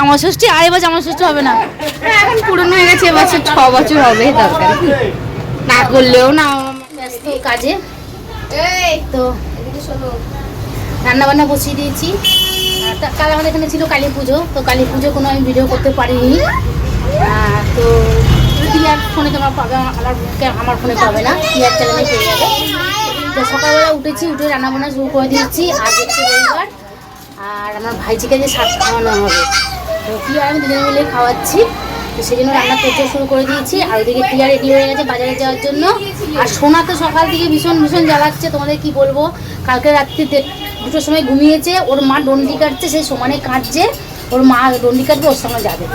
আমার ষষ্ঠী আর এবার আমার ষষ্ঠী হবে না, এখন পুরনো হয়ে গেছে, এবছর 6 বছর হবে দরকার না করলেও না। ব্যস্ত কাজে তো রান্না বান্না বসিয়ে দিয়েছি। কাল আমাদের এখানে ছিল কালী পুজো, তো কালী পুজো কোনো আমি ভিডিও করতে পারিনি। তো টিয়ার ফোনে তোমরা পাবে, আমার ফোনে পাবে না, টিয়ার চ্যানেলে পেয়ে যাবে। তো সকালবেলা উঠেছি, উঠে রান্না বান্না শুরু করে দিয়েছি। আজ হচ্ছে রবিবার, আর আমার ভাইজিকে যে শাক খাওয়ানো হবে, তো টিয়া আমি দুজনে মিলে খাওয়াচ্ছি। তো সেই জন্য রান্না করতে শুরু করে দিয়েছি। আর ওইদিকে টিয়া রেডি হয়ে গেছে বাজারে যাওয়ার জন্য। আর সোনা তো সকাল থেকে ভীষণ ভীষণ জ্বালাচ্ছে, তোমাদের কি বলবো। কালকে রাত্রি 2টোর সময় ঘুমিয়েছে, ওর মা ডন্ডি কাটছে, সেই সমানে কাটছে, ওর মা ডন্ডি কাটবে, ওর সঙ্গে যাবে।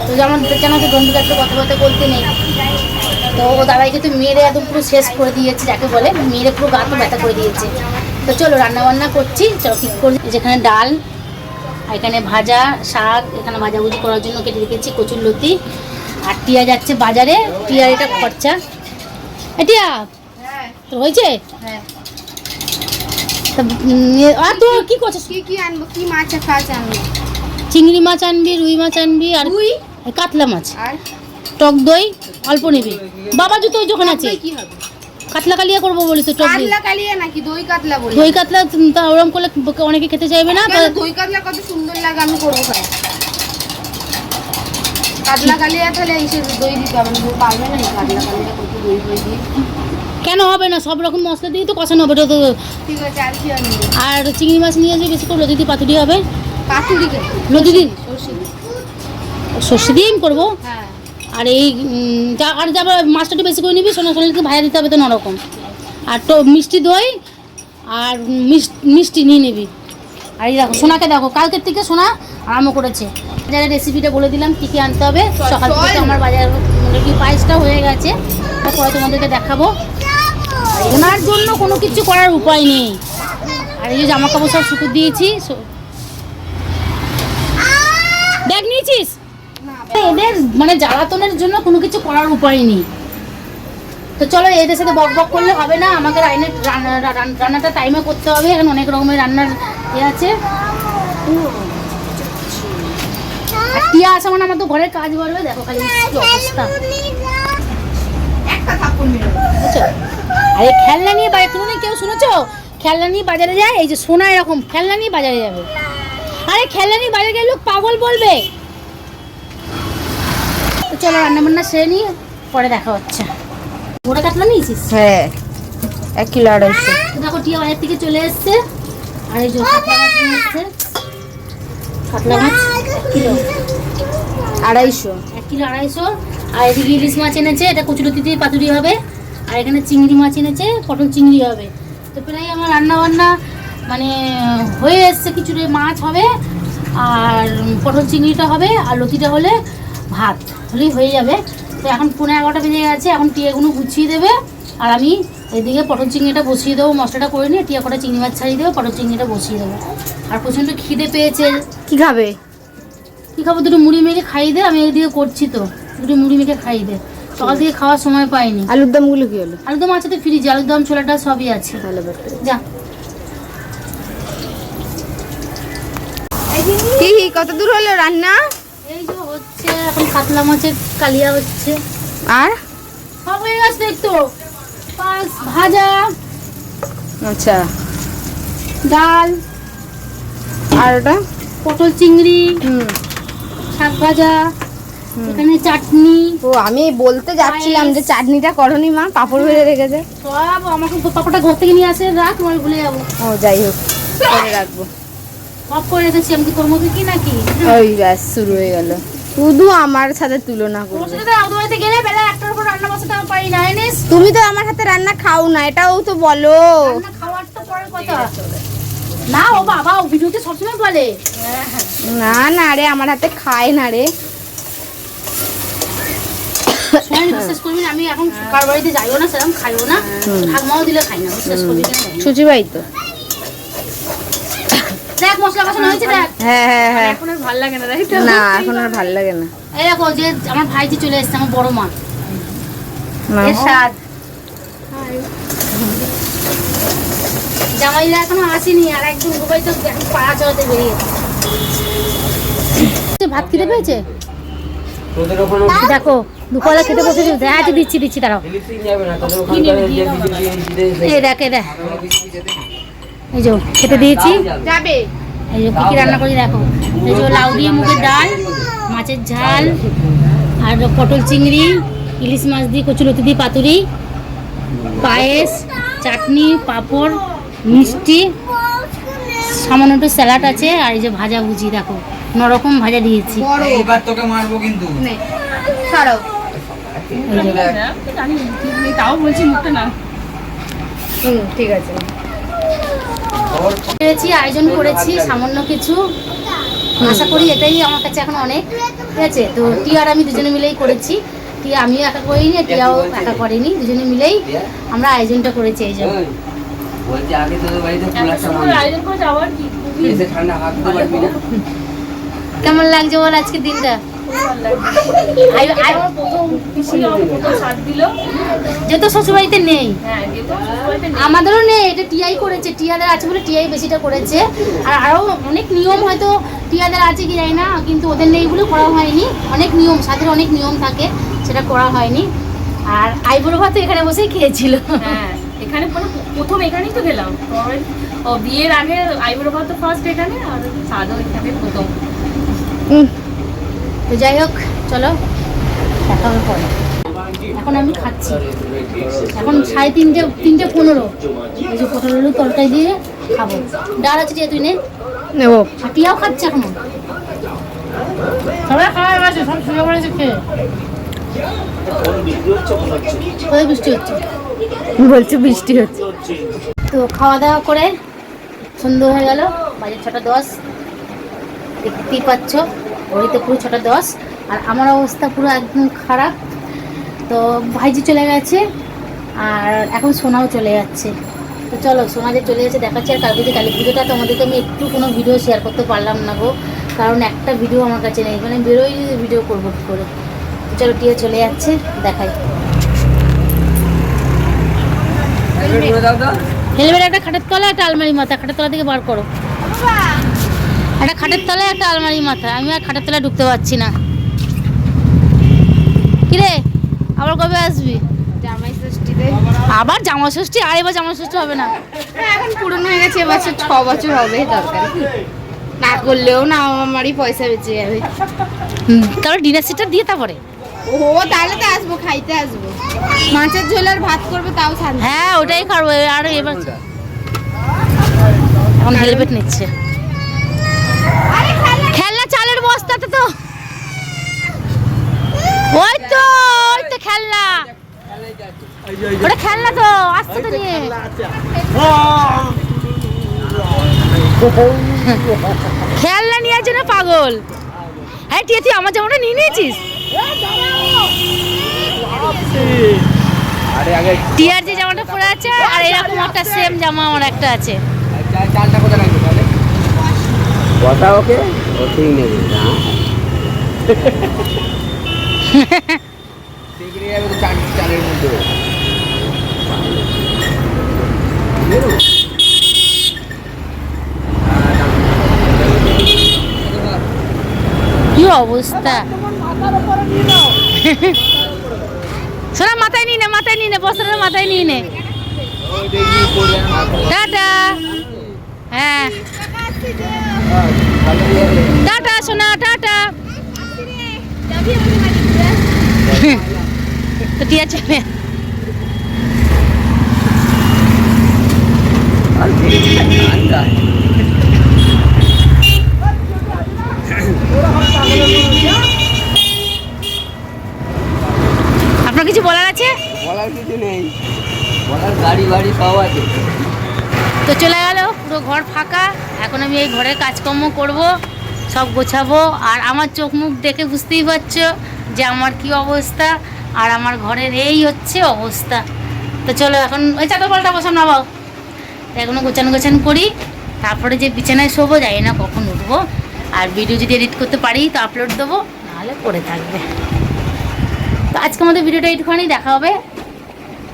তো যেমন জানো তো ডন্ডি কাটতে কথাবার্তা বলতে নেই। তো ও দাদাইকে তো মেরে একদম পুরো শেষ করে দিয়েছে, যাকে বলে মেরে পুরো গা তো ব্যথা করে দিয়েছে। তো চলো রান্না বান্না করছি, চলো ঠিক করে। যেখানে ডাল, এখানে ভাজা শাক, এখানে ভাজাভুজি করার জন্য কেটে রেখেছি কচুরলতি। আর টিয়া যাচ্ছে বাজারে, টিয়ার এটা খরচা। টিয়া তোর হয়েছে? আর তোর কি করছিস? কি আনবো, কি মাছ আনবো? চিংড়ি মাছ আনবি, রুই মাছ আনবি, আর কাতলা মাছ, আর টক দই অল্প নিবি। বাবা জুতো যখন আছে কি হবে? কাতলা কালিয়া করবো বলি তো। টক কাতলা কালিয়া নাকি দই কাতলা বলি? দই কাতলা তা ওরম করলে অনেকে খেতে চাইবে না। দই কাতলা কত সুন্দর লাগে, আমি করবো খাই। কাতলা কালিয়া তাহলে এসে দই দিতে হবে না, পারবে না কাতলা কালিয়া কত দই দিয়ে। কেন হবে না, সব রকম মশলা দিয়ে তো কষানো হবে। তো ঠিক আছে, আর কি আনবো? আর চিংড়ি মাছ নিয়ে আসবি বেশি করে, লতি দিয়ে পাতুরি হবে। পাতুরি কে? লতি দিন সর্ষে দিয়ে। সর্ষে দিয়েই করবো। হ্যাঁ। আর এই আর যাবার মাছটা বেশি করে নিবি, সোনা সোনালিকে ভাজা দিতে হবে তো নরকম। আর তো মিষ্টি দই আর মিষ্টি নিয়ে নিবি। আর এই দেখো সোনাকে দেখো, কালকের থেকে সোনা আরম্ভ করেছে। বাজারের রেসিপিটা বলে দিলাম কী কী আনতে হবে। সকাল থেকে আমার বাজার কি পায়েসটা হয়ে গেছে, পরে তোমাদেরকে দেখাবো। ওনার জন্য কোনো কিছু করার উপায় নেই। আর এই যে জামা কাপড় সব শুকুর দিয়েছি। ব্যাগ নিয়েছিস? এদের মানে জ্বালাতনের জন্য কোনো কিছু করার উপায় নেই। তো চলো, এদের সাথে বক বক করলে হবে না, আমাকে রান্নাটা টাইমে করতে হবে। এখন অনেক রকমের রান্নার আছে। আর টিয়া আসা মানে আমার তো ঘরের কাজ বাড়বে। দেখো খালি অবস্থা। বুঝছো? আরে খেলনা নিয়ে বাইরে, তুমি কেউ শুনেছো খেলনা নিয়ে বাজারে যায়? এই যে সোনা এরকম খেলনা নিয়ে বাজারে যাবে। আরে খেলনা নিয়ে বাজারে গেলে লোক পাগল বলবে। চলো রান্না বান্না সেরে নিয়ে পরে দেখা হচ্ছে। ওটা কাতলা নিয়েছিস? হ্যাঁ, 1 কিলো 250। দেখো টিয়া বাজার থেকে চলে এসছে। আর এই যে কাতলা মাছ নিয়ে এসছে, কাতলা মাছ 1 কিলো 250। 1 কিলো 250। আর এদিকে ইলিশ মাছ এনেছে, এটা কচুরতি দিয়ে পাতুরি হবে। আর এখানে চিংড়ি মাছ এনেছে, পটল চিংড়ি হবে। তো প্রায় আমার রান্না বান্না মানে হয়ে এসছে। কিছুটা মাছ হবে, আর পটল চিংড়িটা হবে, আর লতিটা হলে ভাত হলেই হয়ে যাবে। তো এখন 11:30 বেজে গেছে, এখন টিয়াগুলো গুছিয়ে দেবে। আর আমি এদিকে পটল চিংড়িটা বসিয়ে দেবো, মশলাটা করে নিয়ে টিয়া কটা চিংড়ি মাছ ছাড়িয়ে দেবো, পটল চিংড়িটা বসিয়ে দেবো। আর প্রচণ্ড খিদে পেয়েছে। কি খাবে? কী খাবো? দুটো মুড়ি মেখে খাইয়ে দে, আমি এদিকে করছি তো। দুটো মুড়ি মেখে খাইয়ে দে, সকাল থেকে খাওয়ার সময় পাইনি। আলুর দামগুলো কি হলো? আলুর দম আছে তো ফ্রিজে, আলুর দম ছোলাটা সবই আছে। ভালো যা। কি কত দূর হলো রান্না? এই যে হচ্ছে এখন কাতলা মাছের কালিয়া হচ্ছে। আর সব হয়ে গেছে দেখতো, ভাজা, আচ্ছা, ডাল, আর ওটা পটল চিংড়ি, হুম, শাক ভাজা, এখানে চাটনি। ও আমি বলতে যাচ্ছিলাম যে চাটনিটা করনি মা, পাপড় ভেজে রেখেছে। সব আমাকে পাপড়টা ঘর থেকে নিয়ে আসে, রাখ নয় ভুলে যাবো। ও যাই হোক, করে রাখবো। সব করে রেখেছি আমি, কি তোর মধ্যে কি নাকি? ওই ব্যাস শুরু হয়ে গেল, শুধু আমার সাথে তুলনা তোর করবে। সাথে তো আমাদের বাড়িতে গেলে বেলা 1টার উপর রান্না বসাতে আমি পারি না। এনেস তুমি তো আমার হাতে রান্না খাও না, এটাও তো বলো। রান্না খাওয়ার তো পরের কথা না। ও বাবা, ও ভিডিওতে সবসময় বলে। না না রে, আমার হাতে খায় না রে। বিশ্বাস করবি না, আমি এখন কার বাড়িতে যাইও না, সেরকম খাইও না, ঠাকমাও দিলে খাই না। বিশ্বাস করবি না? সুচি ভাই তো দেখ মশলা কষানো হয়েছে, দেখ। হ্যাঁ হ্যাঁ হ্যাঁ, এখন আর ভালো লাগে না, তাই তো? না এখন আর ভাল লাগে না। এই দেখো যে আমার ভাইজি চলে এসেছে, আমার বড় মা। না এর স্বাদ জামাইরা এখনো আসেনি, আর একদম দুবাই তো এখন পাড়া চড়াতে বেরিয়েছে। ভাত খেতে পেয়েছে তোদের ওখানে দেখো দুপুরে খেতে বসেছে হ্যাঁ দিচ্ছি দাঁড়াও ইলেকট্রিক যাবে না তোদের ওখানকার যে বিদ্যুৎ এই দেখ এই যে খেতে দিয়েছি যাবে এই যে কি রান্না করি দেখো এই যে লাউ দিয়ে মুগের ডাল মাছের ঝাল আর পটল চিংড়ি ইলিশ মাছ দিয়ে কচুলতি দিয়ে পাতুরি পায়েস চাটনি পাঁপড় মিষ্টি সামান্য একটু স্যালাড আছে আর এই যে ভাজা ভুজি দেখো নরকম ভাজা দিয়েছি এবার তোকে মারবো কিন্তু ছাড়ো এই যে তাও বলছি মুখটা না ঠিক আছে করেছি আয়োজন করেছি সামান্য কিছু আশা করি এটাই আমার কাছে এখন অনেক ঠিক আছে তো টিয়া আর আমি দুজনে মিলেই করেছি টিয়া আমিও একা করিনি টিয়াও একা করেনি দুজনে মিলেই আমরা আয়োজনটা করেছি এই জন্য বলছি আগে তোদের বাড়িতে কুলারটা আয়োজন করে যাওয়ার কি এসে ঠান্ডা হাত দিতে পারবি না কেমন লাগছে বল আজকের দিনটা যেহেতু শ্বশুরবাড়িতে নেই আমাদেরও নেই এটা টিআই করেছে টিয়াদের আছে বলে টিআই বেশিটা করেছে আর আরও অনেক নিয়ম হয়তো টিয়াদের আছে কি জানি না কিন্তু ওদের নেই বলে করা হয়নি অনেক নিয়ম সাথে অনেক নিয়ম থাকে সেটা করা হয়নি আর আইবুড়ো ভাত এখানে বসেই খেয়েছিল হ্যাঁ এখানে প্রথম এখানেই তো গেলাম ও বিয়ের আগে আইবুড়ো ভাত তো ফার্স্ট এখানে আর সাদও এখানে প্রথম তো যাই হোক চলো দেখা হবে পরে এখন আমি খাচ্ছি এখন 3:30 এই যে পটল আলু তরকারি দিয়ে খাবো ডাল আছে যে তুই নে নেবো হাটিয়াও খাচ্ছে এখনো সবাই খাওয়া গেছে সব শুয়ে পড়েছে খেয়ে কোথায় বৃষ্টি হচ্ছে বলছে বৃষ্টি হচ্ছে তো খাওয়া দাওয়া করে সন্ধ্যা হয়ে গেল বাজে 6:10 দেখতেই পাচ্ছ ঘড়িতে পুরো 6:10 আর আমার অবস্থা পুরো একদম খারাপ তো ভাইজি চলে গেছে আর এখন সোনাও চলে যাচ্ছে তো চলো সোনা যে চলে যাচ্ছে দেখাচ্ছি আর কালকে যে কালী পুজোটা তোমাদেরকে আমি একটু কোনো ভিডিও শেয়ার করতে পারলাম না গো কারণ একটা ভিডিও আমার কাছে নেই মানে বেরোই ভিডিও করবো কী করে তো চলো টিয়া চলে যাচ্ছে দেখাই হেলমেট একটা খাটের তলায় একটা আলমারি মাথা খাটের তলা থেকে বার করো একটা খাটের তলায় একটা আলমারি মাথা আমি আর খাটের তলায় ঢুকতে পারছি না কিরে আবার কবে আসবি জামাই ষষ্ঠীতে আবার জামা ষষ্ঠী আর এবার জামা ষষ্ঠী হবে না এখন পুরনো হয়ে গেছে এবছর 6 বছর হবে দরকার না করলেও না আমারই পয়সা বেঁচে যাবে তারপর ডিনার সিটটা দিয়ে তারপরে ও তাহলে তো আসবো খাইতে আসবো মাছের ঝোল আর ভাত করবে তাও শান্তি হ্যাঁ ওটাই খাবো আর এবার এখন হেলমেট নিচ্ছে খেলনা চালের বস্তাতে তো ওই তো খেলনা ওটা খেলনা তো আসতে তো নিয়ে খেলনা নেওয়ার জন্য পাগল হ্যাঁ টিয়া তুই আমার জামাটা নিয়ে নিয়েছিস টিয়ার যে জামাটা পরে আছে আর এরকম একটা সেম জামা আমার একটা আছে চালটা কোথায় রাখবি তাহলে কথা ওকে ও ঠিক নেই দেখে যাবে তো চালের মধ্যে কি অবস্থা সোনা মাথায় নিয়ে নে বস্তাটা মাথায় নিয়ে নে টাটা হ্যাঁ টাটা সোনা টাটা তো টিয়া চলে আপনার কিছু বলার আছে বলার কিছু নেই বলার গাড়ি বাড়ি সব আছে তো চলে গেল পুরো ঘর ফাঁকা এখন আমি এই ঘরের কাজকর্ম করব সব গোছাবো আর আমার চোখ মুখ দেখে বুঝতেই পারছো যে আমার কি অবস্থা আর আমার ঘরের এই হচ্ছে অবস্থা তো চলো এখন ওই চাদর পাল্টা বসাম না বাবা এখনও গোছানো করি তারপরে যে বিছানায় শোবো যাই না কখন উঠবো আর ভিডিও যদি এডিট করতে পারি তো আপলোড দেবো নাহলে পড়ে থাকবে তো আজকে আমাদের ভিডিওটা এইটুখানি দেখা হবে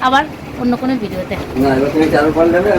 আবার অন্য কোনো ভিডিওতে না এবার তুমি চালু পাল্টাবে